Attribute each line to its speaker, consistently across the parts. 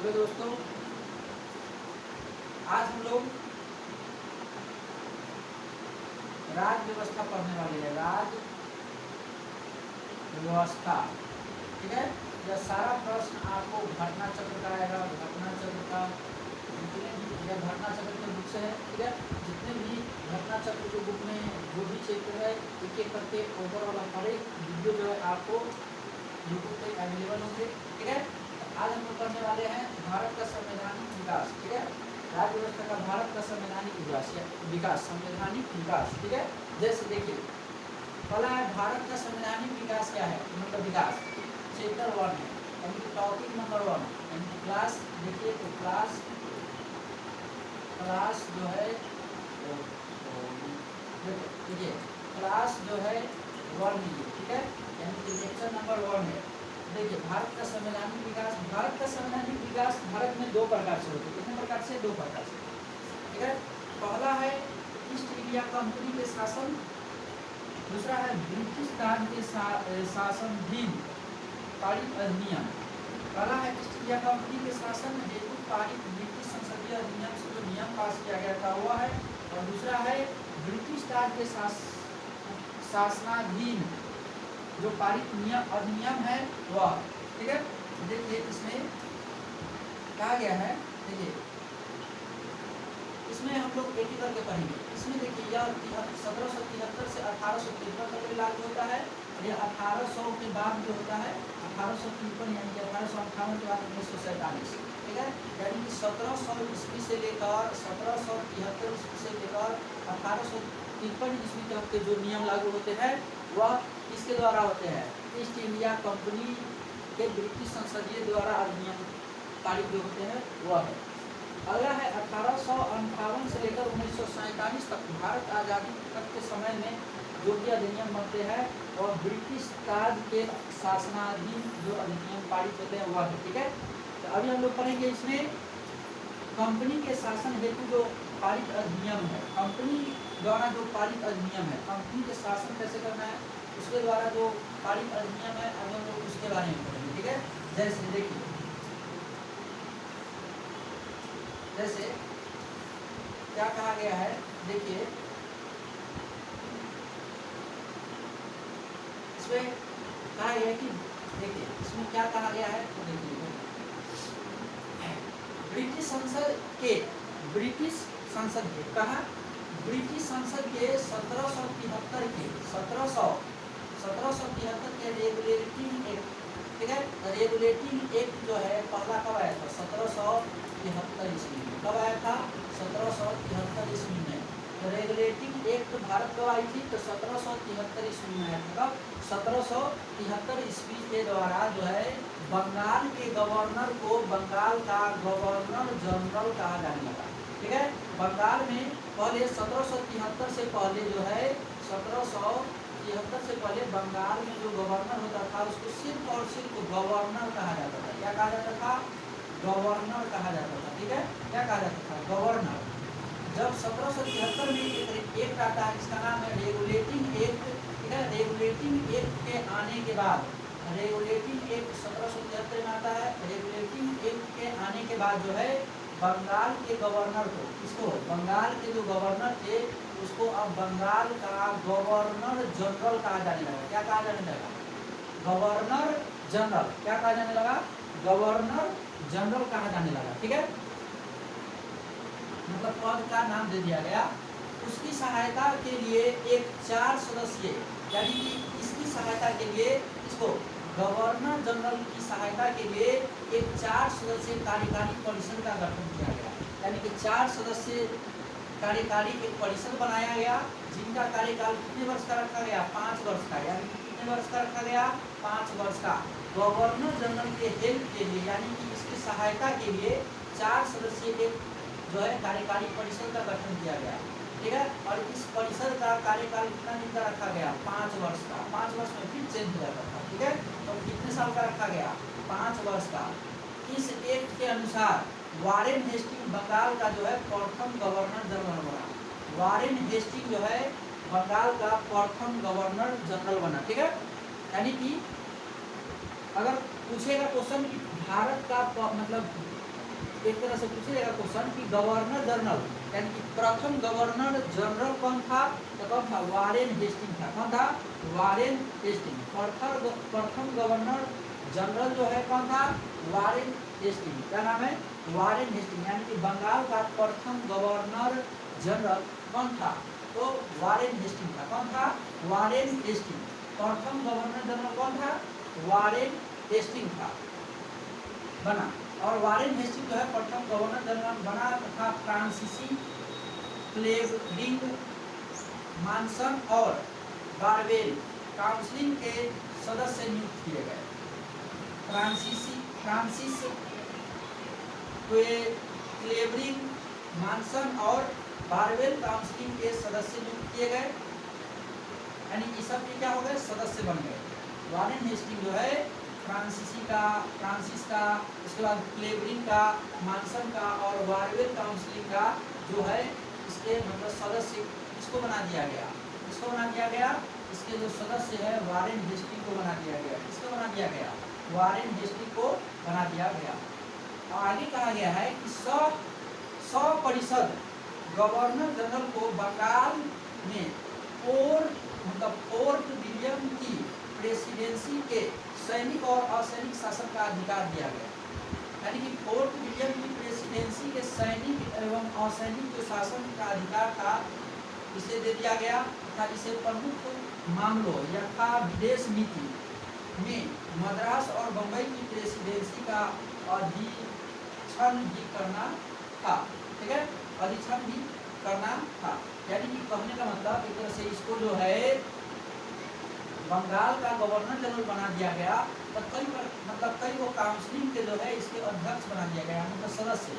Speaker 1: तो दोस्तों आज हम लोग राज्य व्यवस्था पढ़ने वाले हैं। राज्य व्यवस्था, ठीक है। यह सारा प्रश्न आपको घटना चक्र का आएगा। घटना चक्र का जितने भी यह घटना चक्र के बुक से है, ठीक है। जितने भी घटना चक्र के बुक में जो भी चैप्टर है एक एक करके ओवरऑल हर एक वीडियो जो है आपको यूट्यूब पे अवेलेबल होंगे, ठीक है। आज हम लोग करने वाले हैं भारत का संवैधानिक विकास, ठीक है। राज्य व्यवस्था का भारत का संवैधानिक विकास संवैधानिक विकास, ठीक है। जैसे देखिए पहला है भारत का संवैधानिक विकास क्या है, मतलब विकास चैप्टर 1 है, यानी टॉपिक नंबर 1, यानी क्लास देखिए तो क्लास जो है देखिए क्लास जो है 1 लीजिए, ठीक है, यानी लेक्चर नंबर 1 है। देखिए भारत का संवैधानिक विकास। भारत का संवैधानिक विकास भारत में दो प्रकार से होते हैं। कितने प्रकार से? दो प्रकार से, ठीक है। पहला है ईस्ट इंडिया कंपनी के शासन, दूसरा है ब्रिटिश राज के शासनाधीन पारित अधिनियम। पहला है ईस्ट इंडिया कंपनी के शासन हेतु पारित ब्रिटिश संसदीय अधिनियम से जो नियम पास किया गया था वह है, और दूसरा है ब्रिटिश राज के शासनाधीन जो पारित अधिनियम है वह, ठीक है। देखिए इसमें कहा गया है, देखिए इसमें हम लोग एक ही करके पढ़ेंगे। इसमें देखिए यह 1773 से 1853 तक लागू होता है, और यह 1800 के बाद जो होता है 1853 यानी कि 1858 के बाद 1947, ठीक है। यानी कि 1700 ईस्वी से लेकर 1773 ईस्वी से लेकर 1853 ईस्वी तक के जो नियम लागू होते हैं वह किसके द्वारा होते हैं? ईस्ट इंडिया कंपनी के ब्रिटिश संसदीय द्वारा अधिनियम पारित जो होते हैं वह है। अगला है 1858 से लेकर 1947 तक भारत आज़ादी तक के समय में जो भी अधिनियम बनते हैं और ब्रिटिश राज के शासनाधीन जो अधिनियम पारित होते हैं वह है, ठीक है। तो अभी हम लोग पढ़ेंगे इसमें कंपनी के शासन हेतु जो पारित अधिनियम है, कंपनी द्वारा जो पारित अधिनियम है, कंपनी के शासन कैसे करना है उसके द्वारा जो पारित अधिनियम है, अभी हम लोग उसके बारे में पढ़ेंगे, ठीक है। जैसे देखिए जैसे क्या कहा गया है, देखिए इसमें कहा गया है कि देखिए इसमें क्या कहा गया है, तो देखिए ब्रिटिश संसद के कहा ब्रिटिश संसद के 1773 के रेगुलेटिंग एक्ट, ठीक है। रेगुलेटिंग एक्ट जो है पहला कब आया था? 1773 ईस्वी में। कब आया था? 1773 ईस्वी में। तो रेगुलेटिंग एक्ट भारत कब आई थी? तो 1773 ईस्वी में आया था। 1773 ईस्वी के द्वारा जो है बंगाल के गवर्नर को बंगाल का गवर्नर जनरल कहा जाने लगा, ठीक है। बंगाल में पहले 1773 से पहले जो है 1773 से पहले बंगाल में जो गवर्नर होता था उसको सिर्फ और सिर्फ गवर्नर कहा जाता था। क्या कहा जाता था? गवर्नर कहा जाता था, ठीक है। क्या कहा जाता था? गवर्नर। जब 1773 में एक एक्ट आता है जिसका नाम है रेगुलेटिंग एक्ट, ठीक है। रेगुलेटिंग एक्ट के आने के बाद रेगुलेटिंग एक्ट 1773 में आता है। रेगुलेटिंग एक्ट के आने के बाद जो है बंगाल के गवर्नर को, इसको बंगाल के जो गवर्नर थे उसको अब बंगाल का गवर्नर जनरल कहा जाने लगा। क्या कहा जाने लगा? Governor general. क्या कहा जाने लगा? गवर्नर जनरल कहा जाने लगा, ठीक है। मतलब पद का नाम दे दिया गया। उसकी सहायता के लिए एक 4 सदस्यीय, यानी कि इसकी सहायता के लिए इसको गवर्नर जनरल की सहायता के लिए एक 4 सदस्यीय कार्यकारी परिषद का गठन किया गया, यानी कि 4 सदस्यीय कार्यकारी एक परिषद बनाया गया जिनका कार्यकाल कितने वर्ष का रखा गया? 5 वर्ष का। यानी कि कितने वर्ष का रखा गया? 5 वर्ष का। गवर्नर जनरल के हेल्प के लिए यानी कि इसकी सहायता के लिए 4 सदस्यीय एक जो है कार्यकारी परिषद का गठन किया गया, ठीक है। और इस परिषद का कार्यकाल कितना दिन का रखा गया? 5 वर्ष का। 5 वर्ष में फिर चेंज हो जाता था, ठीक है। तो कितने साल का रखा गया? 5 वर्ष का। इस एक्ट के अनुसार वारेन हेस्टिंग बंगाल का जो है प्रथम गवर्नर जनरल बना। वारेन हेस्टिंग जो है बंगाल का प्रथम गवर्नर जनरल बना, ठीक है। यानी कि अगर पूछेगा क्वेश्चन कि भारत का मतलब एक तरह से पूछेगा क्वेश्चन कि गवर्नर जनरल यानी कि प्रथम गवर्नर जनरल कौन था, तो कौन था, वारेन हेस्टिंग था। कौन था, वारेन हेस्टिंग। प्रथम गवर्नर जनरल जो है कौन था, वारेन हेस्टिंग। क्या नाम है, वारेन हेस्टिंग। यानी कि बंगाल का प्रथम गवर्नर जनरल कौन था, तो वारेन हेस्टिंग था। कौन था, वारेन हेस्टिंग। प्रथम गवर्नर जनरल कौन था, वारेन हेस्टिंग था, बना। और वारेन हेस्टिंग जो है प्रथम गवर्नर जनरल बना तथा फ्रांसीसी क्लेवरिंग मानसन और बारवेल काउंसिल के सदस्य नियुक्त किए गए। फ्रांसिस क्लेवरिंग मानसन और बारवेल काउंसिल के सदस्य नियुक्त किए गए, यानी ये सब क्या हो गए, सदस्य बन गए। वारेन हेस्टिंग जो है फ्रांसिस का, उसके बाद क्लेवरिंग का, मानसन का और बारवेल काउंसिल का जो है इसके मतलब सदस्य इसको बना दिया गया। इसको बना दिया गया, इसके जो सदस्य है वारेन हेस्टिंग को बना दिया गया। इसको बना दिया गया, वारेन हेस्टिंग को बना दिया गया। और आगे कहा गया है कि 100% गवर्नर जनरल को बंगाल में फोर्ट विलियम की प्रेसिडेंसी के सैनिक और असैनिक शासन का अधिकार दिया गया। यानी कि फोर्ट विलियम की प्रेसिडेंसी के सैनिक एवं असैनिक जो शासन का अधिकार था इसे दे दिया गया तथा इसे प्रमुख मामलों यथा विदेश नीति में मद्रास और बम्बई की प्रेसिडेंसी का अधीक्षण भी करना था। ठीक है, अधीक्षण भी करना था। यानी कि कहने का मतलब एक तरह से इसको जो है बंगाल का गवर्नर जनरल बना दिया गया और कई वो काउंसिल के जो है इसके अध्यक्ष बना दिया गया, मतलब सदस्य।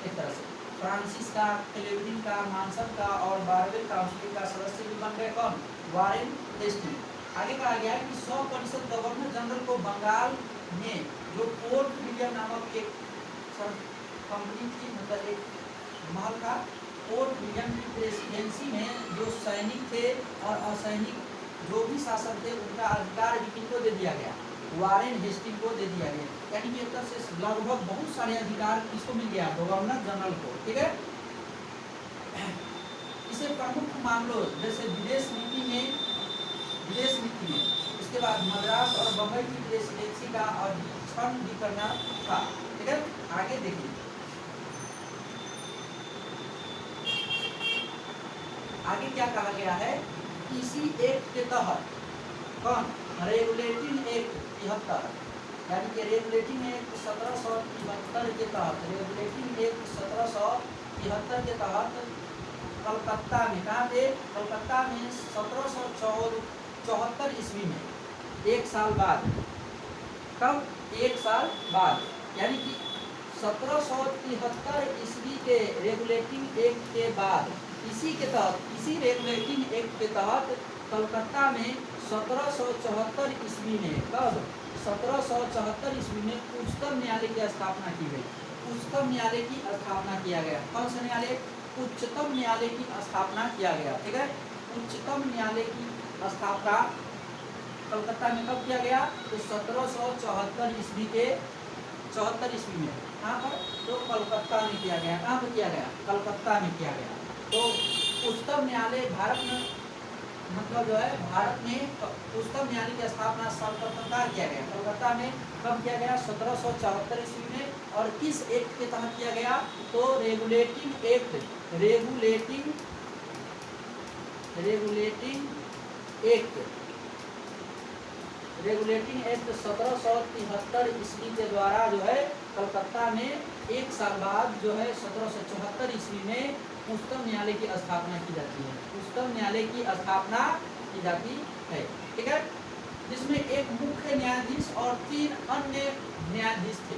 Speaker 1: एक तरह से फ्रांसिस का, क्लेवरिंग का, मानसन का और बारवेल काउंसिल का सदस्य भी बन गए। कौन, वारेन हेस्टिंग। आगे कहा गया है कि 100% गवर्नर जनरल को बंगाल में जो फोर्ट विलियम नामक एक कंपनी थी, मतलब एक महल का, फोर्ट विलियम की प्रेसिडेंसी में जो सैनिक थे और असैनिक जो भी शासक थे उनका अधिकार भी किनको दे दिया गया, वारेन हेस्टिंग को दे दिया गया। यानी कि एक तरह से लगभग बहुत सारे अधिकार किसको मिल गया, गवर्नर जनरल को। ठीक है, इसे प्रमुख मामलों जैसे विदेश नीति में, इसके बाद मद्रास और बम्बई की प्रेसिडेंसी का अधीक्षण भी करना था। ठीक है, आगे देखिए, आगे क्या कहा गया है, इसी एक्ट के तहत कौन, रेगुलेटिंग एक्ट 73, यानी कि रेगुलेटिंग एक्ट 1773 के तहत, रेगुलेटिंग एक्ट 1773 के तहत कलकत्ता में, कहाँ पे, कलकत्ता में 1774 ईस्वी में, एक साल बाद, कब, एक साल बाद, यानी कि 1773 ईस्वी के रेगुलेटिंग एक्ट के बाद, इसी के तहत, इसी रेगुलेटिंग एक्ट के तहत कलकत्ता में 1774 ईस्वी में, कब, 1774 ईस्वी में उच्चतम न्यायालय की स्थापना की गई। उच्चतम न्यायालय की स्थापना किया गया। कौन सा न्यायालय, उच्चतम न्यायालय की स्थापना किया गया। ठीक है, उच्चतम न्यायालय की स्थापना कलकत्ता में कब किया गया, तो 1774 ईस्वी के 74 ईस्वी में। कहाँ पर, तो कलकत्ता में किया गया। कहाँ पर किया गया, कलकत्ता में किया गया। तो उच्चतम न्यायालय भारत में, मतलब जो है भारत में उच्चतम न्यायालय की स्थापना कलकत्ता किया गया। कलकत्ता में कब किया गया, 1774 ईस्वी में। और किस एक्ट के तहत किया गया, तो रेगुलेटिंग एक्ट, रेगुलेटिंग एक्ट 1773 ईस्वी के द्वारा जो है कलकत्ता में एक साल बाद जो है 1774 ईस्वी में उच्चतम न्यायालय की स्थापना की जाती है। उच्चतम न्यायालय की स्थापना की जाती है। ठीक है, जिसमें एक मुख्य न्यायाधीश और 3 अन्य न्यायाधीश थे।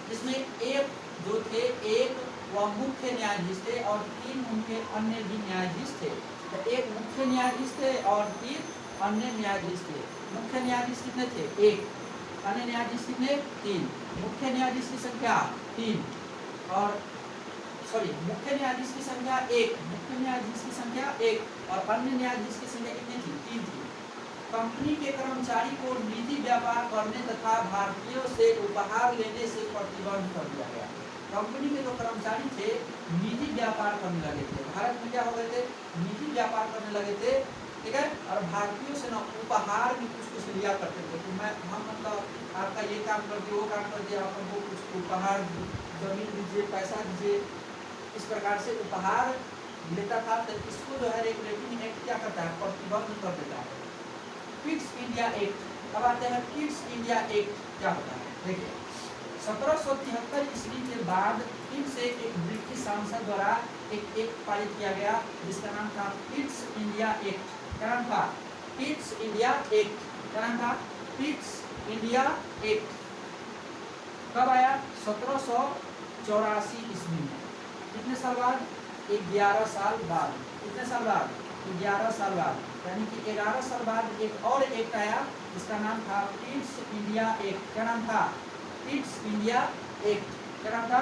Speaker 1: जिसमें एक जो थे, एक वह मुख्य न्यायाधीश थे और 3 उनके अन्य भी न्यायाधीश थे। तो एक मुख्य न्यायाधीश थे और 3 अन्य न्यायाधीश थे। मुख्य न्यायाधीश कितने थे, 1, अन्य न्यायाधीश कितने, 3। मुख्य न्यायाधीश की संख्या 3 और मुख्य न्यायाधीश की संख्या 1, मुख्य न्यायाधीश की संख्या 1 और अन्य न्यायाधीश की संख्या कितनी थी, 3 थी। कंपनी के कर्मचारी को निजी व्यापार करने तथा भारतीयों से उपहार लेने से प्रतिबंध कर दिया गया। कंपनी के जो कर्मचारी थे निजी व्यापार करने लगे थे। भारत में क्या हो गए थे, निजी व्यापार करने लगे थे, ठीक है। और भारतीयों से ना उपहार भी कुछ कुछ लिया करते थे कि मैं हम मतलब आपका ये काम कर दिए, वो काम कर दिया, आप हमको कुछ उपहार, जमीन दीजिए, पैसा दीजिए, इस प्रकार से उपहार लेता था। तो इसको जो है रेगुलेटिंग एक्ट क्या करता है, प्रतिबंध कर देता है। पिट्स इंडिया एक्ट, अब आते हैं पिट्स इंडिया एक्ट क्या होता है। देखिए 1773 ईस्वी के बाद फिर से एक ब्रिटिश सांसद द्वारा एक एक्ट पारित किया गया जिसका नाम था पिट्स इंडिया एक्ट। क्या नाम था, पिट्स इंडिया एक्ट। क्या नाम था, पिट्स इंडिया एक्ट। कब आया, 1784 ईस्वी में। कितने साल बाद, 11 साल बाद। कितने साल बाद, 11 साल बाद। यानी कि 11 साल बाद एक और एक्ट आया जिसका नाम था पिट्स इंडिया एक्ट। क्या नाम था, पिट्स इंडिया एक्ट। क्या नाम था,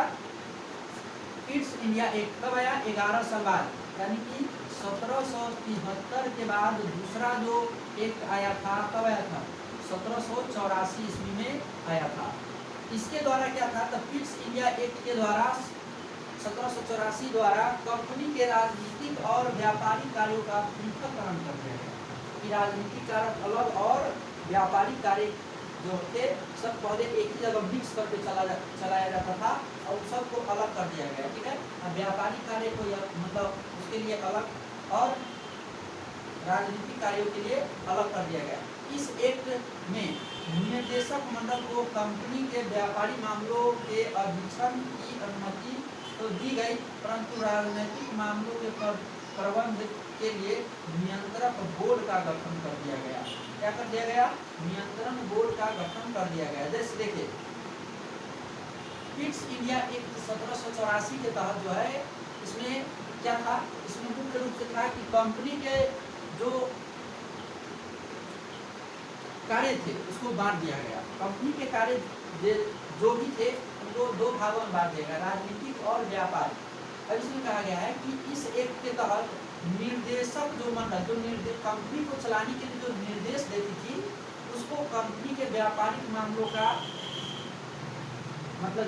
Speaker 1: पिट्स इंडिया एक्ट। कब आया, 11 साल बाद। यानी कि 1773 के बाद दूसरा जो एक्ट आया था, कब आया था, 1784 ईस्वी में आया था। इसके द्वारा क्या था, तो पिट्स इंडिया एक्ट के द्वारा 1784 द्वारा कंपनी के राजनीतिक और व्यापारिक कार्यों का पृथक्करण कर दिया गया कि राजनीतिक कार्य अलग और व्यापारिक कार्य जो थे सब पहले एक ही जगह मिक्स करके चलाया जाता था और सबको अलग कर दिया गया, ठीक है। व्यापारिक कार्य को मतलब उसके लिए अलग और राजनीतिक कार्यों के लिए अलग कर दिया गया। इस एक्ट में निदेशक मंडल को कंपनी के व्यापारी मामलों के अधीक्षण की अनुमति तो दी गई, परंतु राजनीतिक मामलों के प्रबंध के लिए नियंत्रक बोर्ड का गठन कर दिया गया। क्या कर दिया गया, नियंत्रण बोर्ड का गठन कर दिया गया। जैसे देखिए पिट्स इंडिया एक्ट 1784 के तहत जो है इसमें क्या था, इसमें मुख्य रूप से था कि कंपनी के जो कार्य थे उसको बांट दिया गया। कंपनी के कार्य जो भी थे उनको दो भागों में बांट दिया गया, राजनीतिक और व्यापार। अब इसमें कहा गया है कि इस एक्ट के तहत निर्देशक जो मंडल जो कंपनी को चलाने के लिए जो निर्देश देती थी उसको कंपनी के व्यापारिक मामलों का मतलब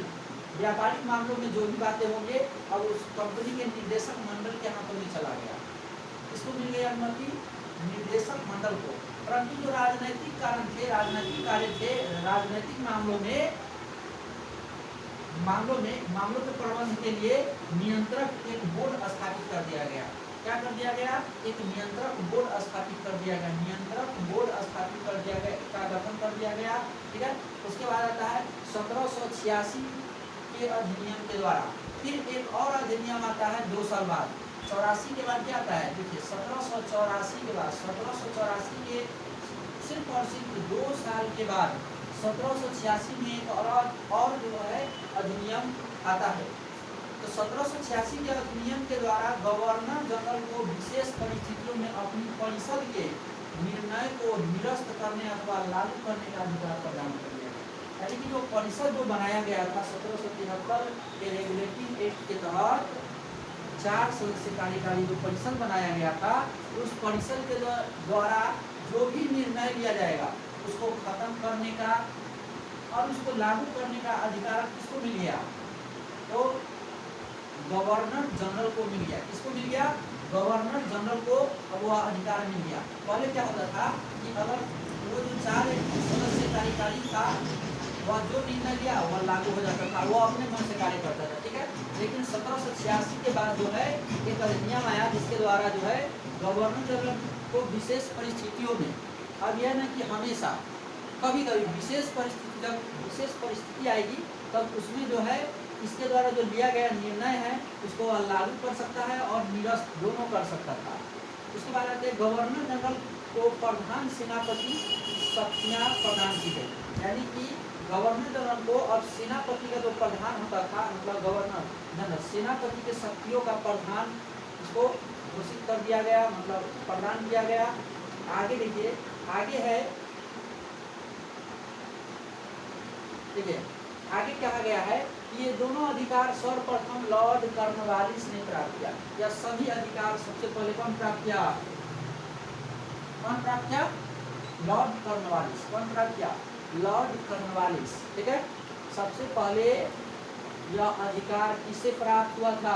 Speaker 1: व्यापारिक मामलों में जो भी बातें होंगे अब उस कंपनी के निर्देशक मंडल के हाथों में चला गया। इसको मिल गई अनुमति निर्देशक मंडल को, परंतु जो राजनीतिक कारण थे, राजनीतिक कार्य थे, राजनीतिक मामलों के प्रबंध के लिए नियंत्रक एक बोर्ड स्थापित कर दिया गया। क्या कर दिया गया, एक नियंत्रक बोर्ड स्थापित कर दिया गया, नियंत्रक बोर्ड स्थापित कर दिया गया का गठन कर दिया गया, ठीक है। उसके बाद आता है 1786 के अधिनियम के द्वारा फिर एक और अधिनियम आता है 2 साल बाद। 84 के बाद क्या आता है, देखिए 1784 के बाद 1784 के सिर्फ और सिर्फ 2 साल के बाद 1786 में एक और जो है अधिनियम आता है। तो 1786 के अधिनियम के द्वारा गवर्नर जनरल को विशेष परिस्थितियों में अपनी परिषद के निर्णय को निरस्त करने अथवा लागू करने का अधिकार प्रदान कर दिया गया। यानी कि जो परिषद जो बनाया गया था 1773 के रेगुलेटिंग एक्ट के तहत 4 सदस्य कार्यकारी जो परिषद बनाया गया था उस परिषद के द्वारा जो भी निर्णय लिया जाएगा उसको खत्म करने का और उसको लागू करने का अधिकार किसको मिल गया, तो गवर्नर जनरल को मिल गया। किसको मिल गया, गवर्नर जनरल को अब वह अधिकार मिल गया। पहले क्या होता था कि अगर वो जो 4 सदस्य कार्यकारी था वह जो निर्णय लिया वह लागू हो जाता था, वो अपने मन से कार्य करता था, ठीक है। लेकिन 1786 के बाद जो है एक अधिनियम आया जिसके द्वारा जो है गवर्नर जनरल को विशेष परिस्थितियों में, अब यह न कि हमेशा, कभी कभी विशेष परिस्थिति, जब विशेष परिस्थिति आएगी तब उसमें जो है इसके द्वारा जो लिया गया निर्णय है उसको लागू कर सकता है और निरस्त दोनों कर सकता था। उसके बाद आते गवर्नर जनरल को प्रधान सेनापति शक्तियाँ प्रदान की गई, यानी कि गवर्नर जनरल को अब सेनापति का जो प्रधान होता था मतलब गवर्नर जनरल सेनापति के शक्तियों का प्रधान इसको घोषित कर दिया गया, मतलब प्रदान किया गया। आगे देखिए, आगे है, ठीक है, आगे कहा गया है कि ये दोनों अधिकार सर्वप्रथम लॉर्ड कॉर्नवालिस ने प्राप्त किया। यह सभी अधिकार सबसे पहले कौन प्राप्त किया, कौन प्राप्त किया, लॉर्ड कॉर्नवालिस। कौन प्राप्त किया, लॉर्ड कॉर्नवालिस, ठीक है। सबसे पहले यह अधिकार किसे प्राप्त हुआ था?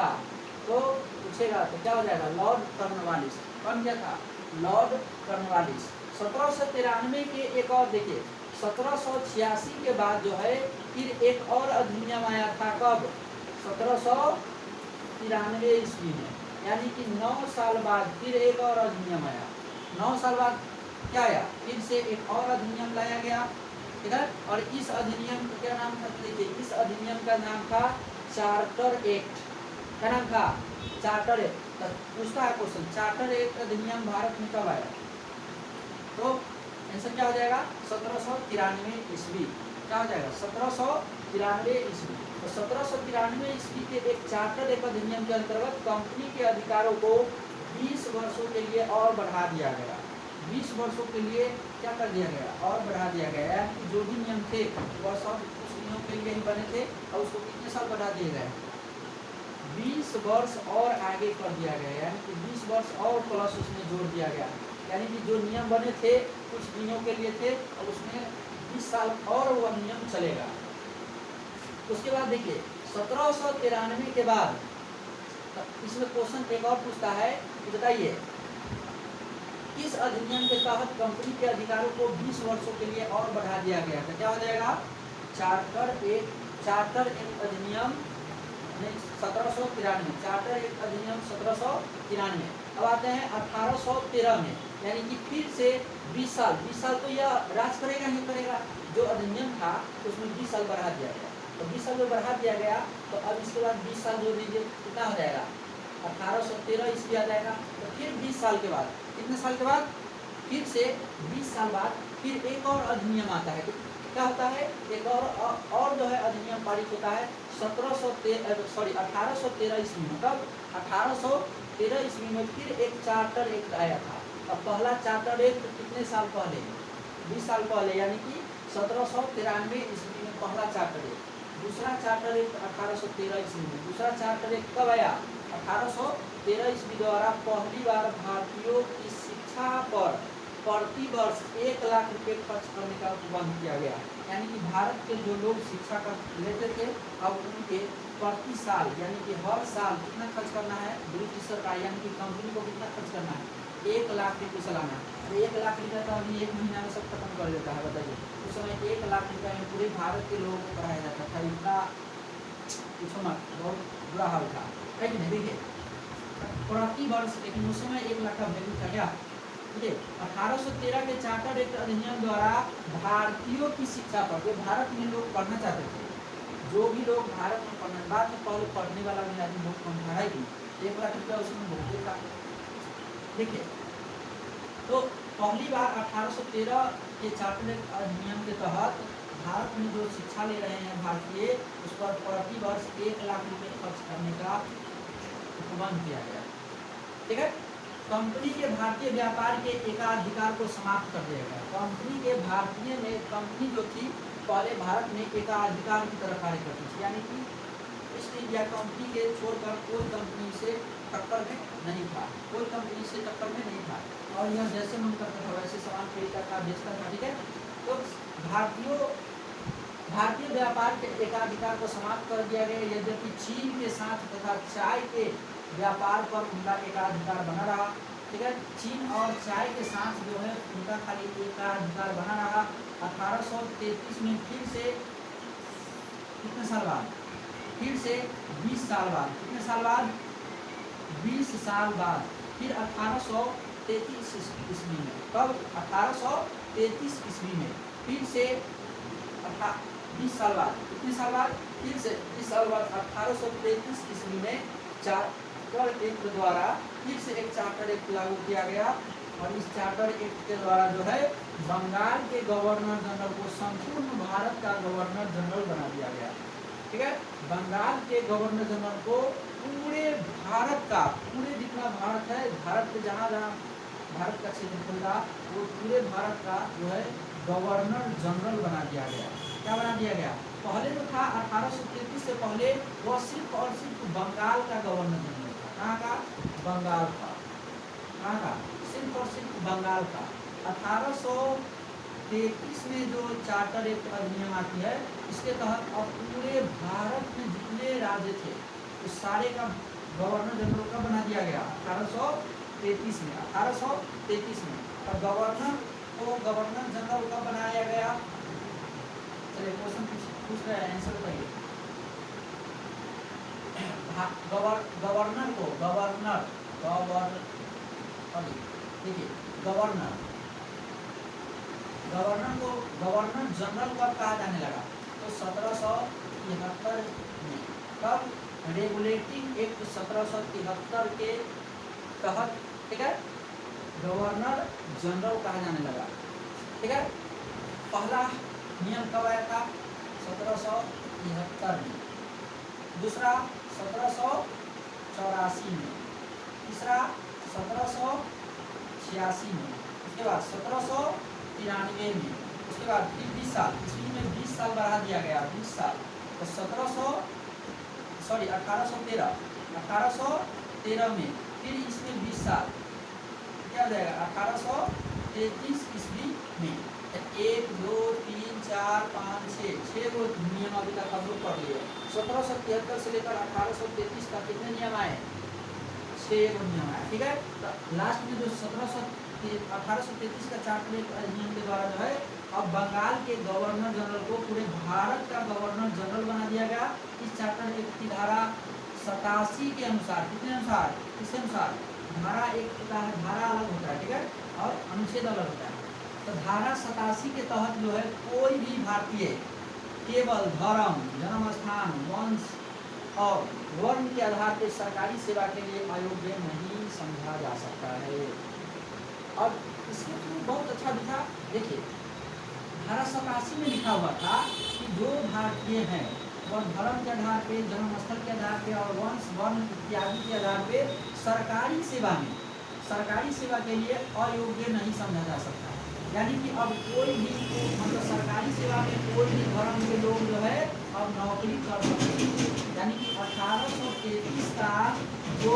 Speaker 1: तो पूछेगा तो क्या हो जाएगा? Lord Cornwallis. कौन क्या था? Lord Cornwallis. 1793 के एक और देखिए, 1786 के बाद जो है फिर एक और अधिनियम आया था। कब? 1793 ईस्वी में, यानी कि 9 साल बाद फिर एक और अधिनियम आया। 9 साल बाद क्या आया? फिर से एक और अधिनियम लाया गया, ठीक है। और इस अधिनियम का क्या नाम था? देखिए, इस अधिनियम का नाम था चार्टर एक्ट। क्या नाम था? Charter act. पूछता है क्वेश्चन, चार्टर एक्ट अधिनियम भारत में कब आया? तो आंसर क्या हो जाएगा? 1793 ईस्वी। क्या हो जाएगा? 1793 ईस्वी। तो 1793 ईस्वी के एक चार्टर एक्ट अधिनियम के अंतर्गत कंपनी के अधिकारों को 20 वर्षों के लिए और बढ़ा दिया गया। 20 वर्षों के लिए क्या कर दिया गया? और बढ़ा दिया गया। यानी जो भी नियम थे वह सब उस नियम के लिए ही बने थे, और उसको कितने साल बढ़ा दिए गए? 20 वर्ष और आगे कर दिया गया, यानी कि 20 वर्ष और प्लस उसमें जोड़ दिया गया। यानी कि जो नियम बने थे कुछ दिनों के लिए थे, और उसमें 20 साल और वह नियम चलेगा। उसके बाद देखिए 1793 के बाद इसमें क्वेश्चन एक और पूछता है कि बताइए किस अधिनियम के तहत कंपनी के अधिकारों को 20 वर्षों के लिए और बढ़ा दिया गया था? क्या हो जाएगा? चार्टर एक्ट अधिनियम 1793। चार्टर एक्ट अधिनियम 1793। अब आते हैं 1813 में, यानी कि फिर से 20 साल तो यह राज करेगा ही करेगा। जो अधिनियम था उसमें 20 साल बढ़ा दिया गया। तो 20 साल में बढ़ा दिया गया, तो अब इसके बाद 20 साल जोड़ दीजिए, कितना हो जाएगा? 1813 ईस्वी आ जाएगा। तो फिर 20 साल के बाद, कितने साल के बाद? फिर से 20 साल बाद फिर एक और अधिनियम आता है। तो क्या होता है? एक और जो है अधिनियम पारित होता है 1813 ईस्वी में। कब? 1813 ईस्वी में फिर एक चार्टर एक्ट आया था। अब पहला चार्टर एक्ट कितने साल पहले? 20 साल पहले, यानी कि 1793 ईस्वी में पहला चार्टर एक्ट। दूसरा चार्टर एक्ट 1813 ईस्वी में। दूसरा चार्टर एक्ट कब आया? 1813 ईस्वी द्वारा पहली बार भारतीयों की शिक्षा पर प्रति वर्ष 1 लाख रुपए खर्च करने का उपबंध किया गया। यानी कि भारत के जो लोग शिक्षा कर लेते थे, अब उनके प्रति साल यानी कि हर साल कितना खर्च करना है? ब्रिटिश सरकार यानी कि कंपनी को कितना खर्च करना है? 1 लाख रुपये सालाना। 1 लाख रुपये तो अभी 1 महीना में सब खत्म कर देता है, बताइए। उस समय 1 लाख रुपये में पूरे भारत के लोगों को पढ़ाया जाता था। इतना पूछो मत, बहुत बुरा हाल था, है कि नहीं? देखिए प्रति वर्ष, लेकिन उस समय 1 लाख का वैल्यू था क्या? देखिए 1813 के चार्टर एक्ट अधिनियम द्वारा भारतीयों की शिक्षा पर, जो भारत में लोग पढ़ना चाहते थे, जो भी लोग भारत में पढ़ना, बाद में पहले पढ़ने वाला भी आदमी बहुत कम था, है कि 1 लाख रुपया उसमें बहुत था। देखिए तो पहली बार 1813 के चार्टर एक्ट अधिनियम के तहत भारत में जो शिक्षा ले रहे हैं भारतीय, उस पर प्रति वर्ष 1 लाख रुपये खर्च करने का उपबंध किया गया। ठीक है। कंपनी के भारतीय व्यापार के एकाधिकार को समाप्त कर दिया गया। कंपनी के भारतीय में, कंपनी जो थी पहले भारत में एकाधिकार की तरह कार्य करती थी, यानी कि ईस्ट इंडिया कंपनी के छोड़कर कोई कंपनी से टक्कर में नहीं था, कोई कंपनी से टक्कर में नहीं था, और यह जैसे मन करता था वैसे सामान खरीदता था, बेचता था। ठीक है। तो भारतीय व्यापार के एकाधिकार को समाप्त कर दिया गया। यद्यपि चीन के साथ तथा चाय के व्यापार पर उनका एकाधिकार बना रहा। ठीक है। चीन और चाय के साथ जो है उनका खाली एकाधिकार बना रहा। 1833 में फिर से कितने साल बाद? फिर से 20 साल बाद। कितने साल बाद? 20 साल बाद फिर 1833 ईस्वी में। कब? 1833 ईस्वी में फिर से 20 साल बाद। कितने साल बाद? फिर से 20 साल बाद 1833 ईस्वी में चार्टर एक्ट द्वारा फिर से एक चार्टर एक्ट लागू किया गया, और इस चार्टर एक्ट के द्वारा जो है बंगाल के गवर्नर जनरल को संपूर्ण भारत का गवर्नर जनरल बना दिया गया। ठीक है। बंगाल के गवर्नर जनरल को पूरे भारत का, पूरे जितना भारत है, भारत के जहाँ जहाँ भारत का क्षेत्रफल था, वो पूरे भारत का जो है गवर्नर जनरल बना दिया गया। क्या बना दिया गया? पहले जो था 1833 से पहले वह सिर्फ और सिर्फ बंगाल का गवर्नर जनरल था। कहाँ का? बंगाल का। कहाँ का? सिर्फ और सिर्फ बंगाल का। 1833 33 में जो चार्टर एक्ट अधिनियम आती है, इसके तहत अब पूरे भारत में जितने राज्य थे उस सारे का गवर्नर जनरल का बना दिया गया 1833 में। 1833 में और गवर्नर को गवर्नर जनरल का बनाया गया। चलिए क्वेश्चन पूछ रहे हैं, आंसर बताइए। गवर्नर को देखिए गवर्नर को गवर्नर जनरल कब कहा जाने लगा? तो 1773 में। कब? रेगुलेटिंग एक्ट 1773 के तहत, ठीक है, गवर्नर जनरल कहा जाने लगा, ठीक है। पहला नियम कब आया था? 1773 में। दूसरा 1784 में। तीसरा 1786 में। उसके बाद 1793 में। उसके बाद फिर 20 साल, इसमें 20 साल बढ़ा दिया गया, 20 साल। तो 1813 में फिर इसमें 20 साल, क्या हो जाएगा? 1833 ईस्वी में। 1 2 3 4 5 6 गो नियम अभी तक हम लोग पढ़ लिए। 1773 से लेकर 1833 तक कितने नियम आए? 6 गो नियम आए, ठीक है। तो लास्ट में जो 1833 का चार्टर नियम के द्वारा जो है अब बंगाल के गवर्नर जनरल को पूरे भारत का गवर्नर जनरल बना दिया गया। इस चार्टर एक्ट की धारा 87 के अनुसार, कितने अनुसार? किसके अनुसार? धारा एक धारा अलग होता है, ठीक है, और अनुच्छेद अलग होता है। तो धारा 87 के तहत जो है कोई भी भारतीय केवल धर्म, जन्म स्थान, वंश और वर्ण के आधार पर सरकारी सेवा के लिए अयोग्य नहीं समझा जा सकता है। और इसमें तो बहुत अच्छा लिखा, देखिए धारा 87 में लिखा हुआ था कि जो भारतीय हैं वह धर्म के आधार पे, जन्म स्थल के आधार पे और वंश वर्ण इत्यादि के आधार पे सरकारी सेवा के लिए अयोग्य नहीं समझा जा सकता है। यानी कि अब कोई भी मतलब सरकारी सेवा में कोई भी धर्म के लोग जो है अब नौकरी कर सकते हैं। यानी कि 1833 का जो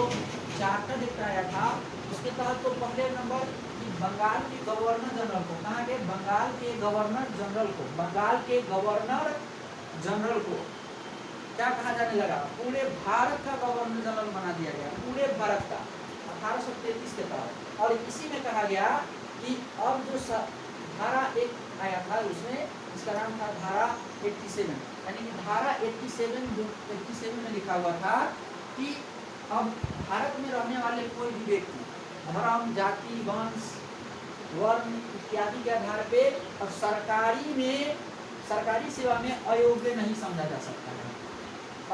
Speaker 1: चार्टर एक्ट आया था उसके तहत तो पहले नंबर बंगाल के गवर्नर जनरल को, कहाँ के? बंगाल के गवर्नर जनरल को क्या कहा जाने लगा? पूरे भारत का गवर्नर जनरल बना दिया गया, पूरे भारत का 1833 के तहत। और इसी में कहा गया कि अब जो धारा एक आया था उसमें, इसका नाम था धारा 87। यानी कि धारा 87 में लिखा हुआ था कि अब भारत में रहने वाले कोई भी व्यक्ति धर्म, जाति, वंश, वर्ण इत्यादि के आधार पे और सरकारी सेवा में अयोग्य नहीं समझा जा सकता है,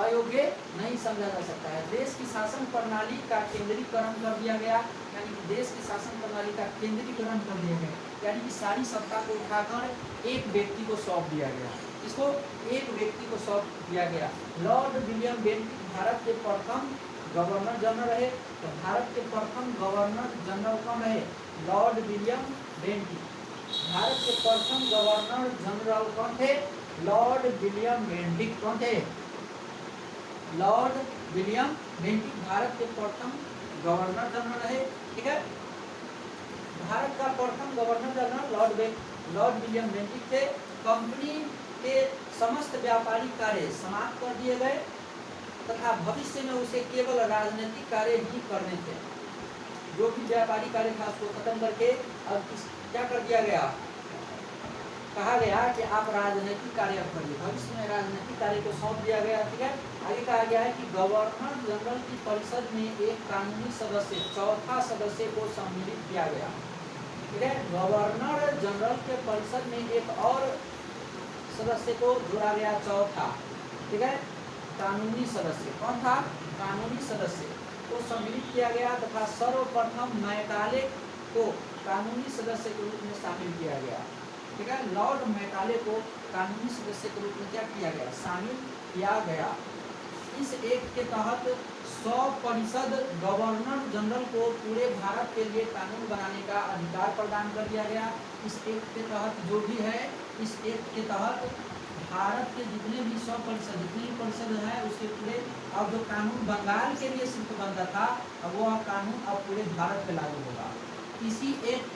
Speaker 1: अयोग्य नहीं समझा जा सकता है। देश की शासन प्रणाली का केंद्रीकरण कर दिया गया, यानी कि देश की शासन प्रणाली का केंद्रीकरण कर दिया गया, यानी कि सारी सत्ता को उठाकर एक व्यक्ति को सौंप दिया गया। इसको एक व्यक्ति को सौंप दिया गया। लॉर्ड विलियम बेंटिक भारत के प्रथम गवर्नर जनरल रहे। तो भारत के प्रथम गवर्नर जनरल कौन रहे? Lord William Bentinck. भारत के प्रथम गवर्नर जनरल कौन थे? Lord William Bentinck. कौन थे? लॉर्ड विलियम बेंटिक भारत के प्रथम गवर्नर जनरल रहे, ठीक है। भारत का प्रथम governor general Lord William Bentinck थे। कंपनी के समस्त व्यापारिक कार्य समाप्त कर दिए गए तथा भविष्य में उसे केवल राजनीतिक कार्य ही करने थे। जो भी व्यापारिक कार्य था उसको खत्म करके अब क्या कर दिया गया? कहा गया कि आप राजनीतिक कार्य करिए। भविष्य में राजनीतिक कार्य को सौंप दिया गया, ठीक है। आगे कहा गया है कि गवर्नर जनरल की परिषद में एक कानूनी सदस्य, चौथा सदस्य को सम्मिलित किया गया, ठीक है। गवर्नर जनरल के परिषद में एक और सदस्य को जोड़ा गया, चौथा, ठीक है, कानूनी सदस्य। कौन था? कानूनी सदस्य को सम्मिलित किया गया तथा सर्वप्रथम मैकाले को कानूनी सदस्य के रूप में शामिल किया गया, ठीक है। लॉर्ड मैकाले को कानूनी सदस्य के रूप में क्या किया गया? शामिल किया गया। इस एक्ट के तहत 100% गवर्नर जनरल को पूरे भारत के लिए कानून बनाने का अधिकार प्रदान कर दिया गया। इस एक्ट के तहत जो भी है, इस एक्ट के तहत भारत के जितने भी 100% जितनी परिषद है उसके पूरे, अब जो कानून बंगाल के लिए सिर्फ बनता था अब वो कानून अब पूरे भारत पे लागू होगा। इसी एक्ट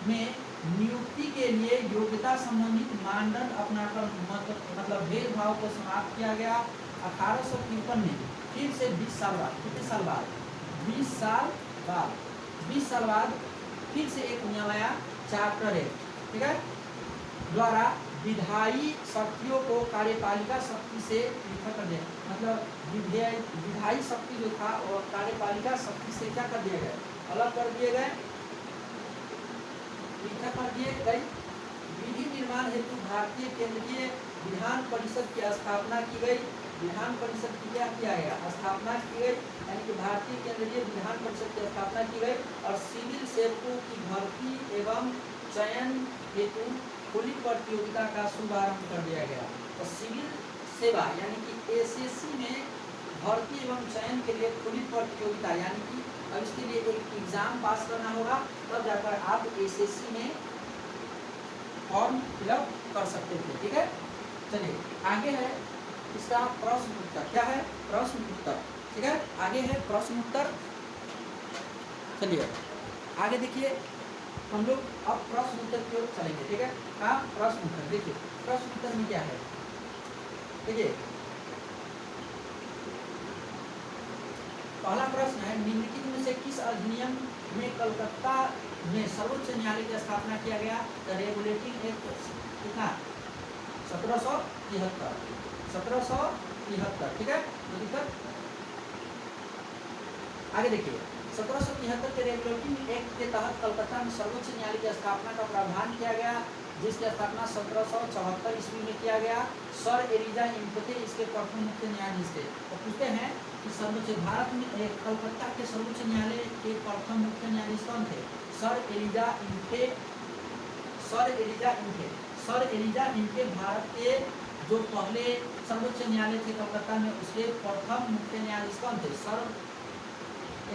Speaker 1: में नियुक्ति के लिए योग्यता संबंधित मानदंड अपनाकर मतलब भेदभाव को समाप्त किया गया। 1853 में फिर से 20 साल बाद, कितने साल बाद, 20 साल बाद, 20 साल बाद फिर से एक नया चार्टर है, ठीक है, द्वारा विधायी शक्तियों को कार्यपालिका शक्ति से पृथक कर दिया। मतलब विधायी शक्ति जो था और कार्यपालिका शक्ति से क्या कर दिया गया, अलग कर दिए गए, पृथक कर दिए गए। विधि निर्माण हेतु भारतीय केंद्रीय विधान परिषद की स्थापना की गई। विधान परिषद की क्या किया गया, स्थापना की गई, यानी कि भारतीय केंद्रीय विधान परिषद की स्थापना की गई। और सिविल सेवकों की भर्ती एवं चयन हेतु खुली प्रतियोगिता का शुभारंभ कर दिया गया। तो सिविल सेवा यानी कि एसएससी में भर्ती एवं चयन के लिए खुली प्रतियोगिता, यानी कि अब इसके लिए एक एग्जाम पास करना होगा, तब जाकर आप एसएससी में फॉर्म फिलअप कर सकते थे, ठीक है। चलिए आगे है इसका प्रश्न उत्तर, क्या है, प्रश्न उत्तर, ठीक है। आगे है प्रश्न उत्तर। चलिए आगे देखिए, हम लोग अब प्रश्न उत्तर की ओर चलेंगे, ठीक है। हाँ, प्रश्न उत्तर देखिए, प्रश्न उत्तर में क्या है, देखिए पहला प्रश्न है, निम्नलिखित में से किस अधिनियम में कलकत्ता में सर्वोच्च न्यायालय की स्थापना किया गया। द रेगुलेटिंग एक्ट कितना, 1773, 1773, ठीक है। तो दिक्कत आगे देखिए, 1773 के रेगुलेटिंग एक्ट के तहत कलकत्ता में सर्वोच्च न्यायालय की स्थापना का प्रावधान किया गया, जिसकी स्थापना 1774 ईस्वी में किया गया। सर एलिजा इम्पते इसके प्रथम मुख्य न्यायाधीश थे। तो पूछते हैं कि सर्वोच्च भारत में कलकत्ता के सर्वोच्च न्यायालय के प्रथम मुख्य न्यायाधीश कौन थे। Sir Elijah Impey, sir Elijah Impey, sir Elijah Impey Bharat के जो पहले सर्वोच्च न्यायालय थे कलकत्ता में, उसके प्रथम मुख्य न्यायाधीश कौन थे, सर